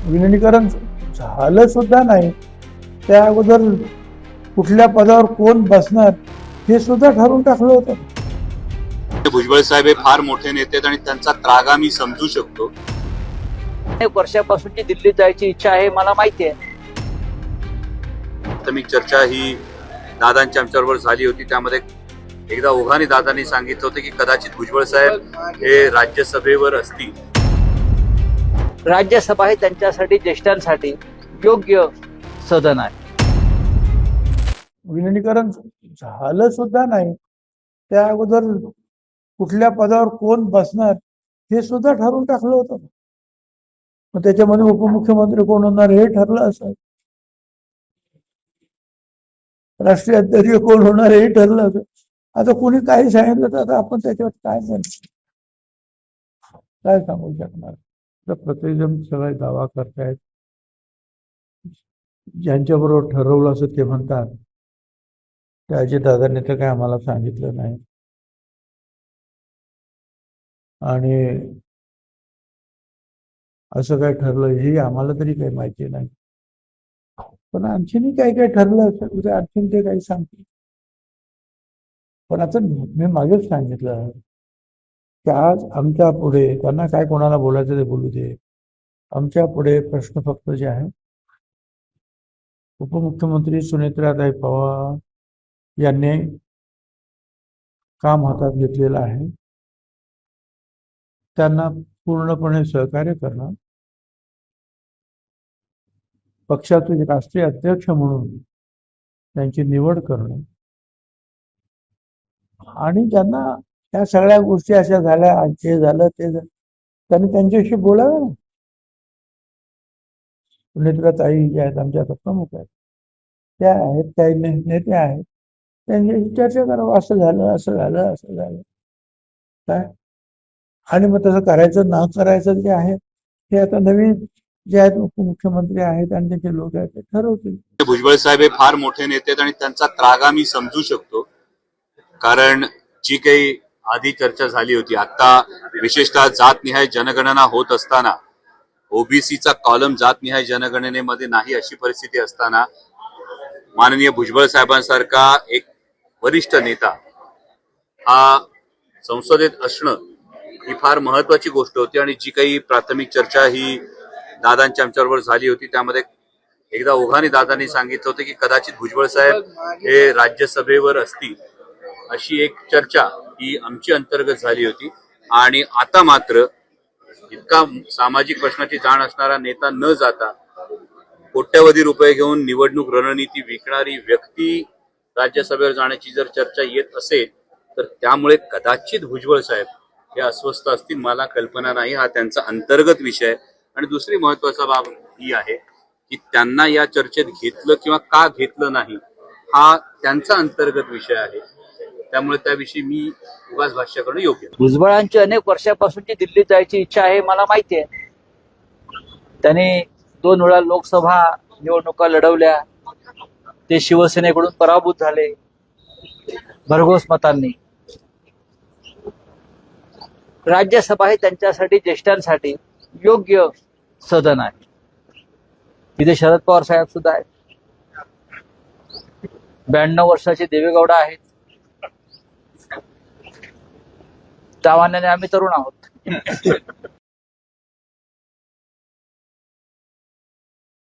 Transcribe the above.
विलिनीकरण झालं सुद्धा नाही. त्या अगोदर कुठल्या पदावर कोण बसणार हे सुद्धा ठरवून टाकलं होतं. भुजबळ साहेब हे फार मोठे नेते आहेत आणि त्यांचा त्रागा मी समजू शकतो. एक वर्षापासूनची दिल्लीत जायची इच्छा आहे, मला माहिती आहे. प्राथमिक चर्चा ही दादांच्या आमच्याबरोबर झाली होती. त्यामध्ये एकदा ओघाने दादांनी सांगितलं होतं की कदाचित भुजबळ साहेब हे राज्यसभेवर असतील. राज्यसभा हे त्यांच्यासाठी, ज्येष्ठांसाठी योग्य सदन आहे. विलिनीकरण झालं सुद्धा नाही. त्या अगोदर कुठल्या पदावर कोण बसणार हे सुद्धा ठरवून टाकलं होतं. मग त्याच्यामध्ये उपमुख्यमंत्री कोण होणार हे ठरलं असं, राष्ट्रीय अध्यक्ष कोण होणार हे ठरलं असं. आता कोणी काही सांगितलं तर आता आपण त्याच्यावर काय सांगू शकणार. तर प्रत्येकजण सगळे दावा करतायत. ज्यांच्याबरोबर ठरवलं असं ते म्हणतात त्या अजितदादांनी तर काय आम्हाला सांगितलं नाही. आणि असं काय ठरलं हे आम्हाला तरी काही माहिती नाही. पण आणखीनही काय काय ठरलं असेल उद्या आणखीन ते काही सांगतील. पण आता मी मागेच सांगितलं की आज आमच्या पुढे त्यांना काय कोणाला बोलायचं ते बोलू दे. आमच्या पुढे प्रश्न फक्त जे आहे, उपमुख्यमंत्री सुनेत्राताई पवार यांनी काम हातात घेतलेलं आहे. त्यांना पूर्णपणे सहकार्य करणं, पक्षाचे राष्ट्रीय अध्यक्ष म्हणून त्यांची निवड करणं आणि ज्यांना त्या सगळ्या गोष्टी अशा झाल्या, हे झालं ते झालं, त्यांनी त्यांच्याशी बोलावं ना. सुनेत्राताई ज्या आहेत आमच्या आता प्रमुख आहेत, त्या आहेत, काही नेते आहेत, त्यांच्याशी चर्चा करावं. असं झालं, असं झालं, असं झालं काय, आणि मग तसं करायचं ना करायचं जे आहे हे आता नवीन जे आहेत उपमुख्यमंत्री आहेत आणि त्याचे लोक आहेत ते ठरवतील. भुजबळ साहेब हे फार मोठे नेते आहेत आणि त्यांचा त्रागा मी समजू शकतो. कारण जी काही आधी चर्चा झाली होती, आता विशेषतः जातनिहाय जनगणना होत असताना, ओबीसीचा कॉलम जातनिहाय जनगणनेमध्ये नाही अशी परिस्थिती असताना, माननीय भुजबळ साहेबांसारखा एक वरिष्ठ नेता हा संसदेत असणं ही फार महत्वाची गोष्ट होती. आणि जी काही प्राथमिक चर्चा ही दादांच्या आमच्याबरोबर झाली होती, त्यामध्ये एकदा ओघाने दादांनी सांगितलं होतं की कदाचित भुजबळ साहेब हे राज्यसभेवर असतील अशी एक चर्चा ही आमची अंतर्गत झाली होती. आणि आता मात्र इतका सामाजिक प्रश्नाची जाण असणारा नेता न जाता कोट्यवधी रुपये घेऊन निवडणूक रणनीती विकणारी व्यक्ती राज्यसभेवर जाण्याची जर चर्चा येत असेल तर त्यामुळे कदाचित भुजबळ साहेब हे अस्वस्थ असतील. मला कल्पना नाही, हा त्यांचा अंतर्गत विषय आहे. आणि दुसरी महत्वाची बाब ही आहे की त्यांना या चर्चेत घेतलं किंवा का घेतलं नाही हा त्यांचा अंतर्गत विषय आहे. त्यामुळे त्याविषयी मी उगाच भाष्य करणं योग्य. भुजबळांची अनेक वर्षापासूनची दिल्लीत जायची इच्छा आहे, मला माहिती आहे. त्यांनी 2 वेळा लोकसभा निवडणुका लढवल्या, ते शिवसेनेकडून पराभूत झाले भरघोस मतांनी. राज्यसभा हे त्यांच्यासाठी, ज्येष्ठांसाठी योग्य सदन आहे. तिथे शरद पवार साहेब सुद्धा आहेत, 92 वर्षाचे देवेगौडा आहेत. सामान्याने आम्ही तरुण आहोत.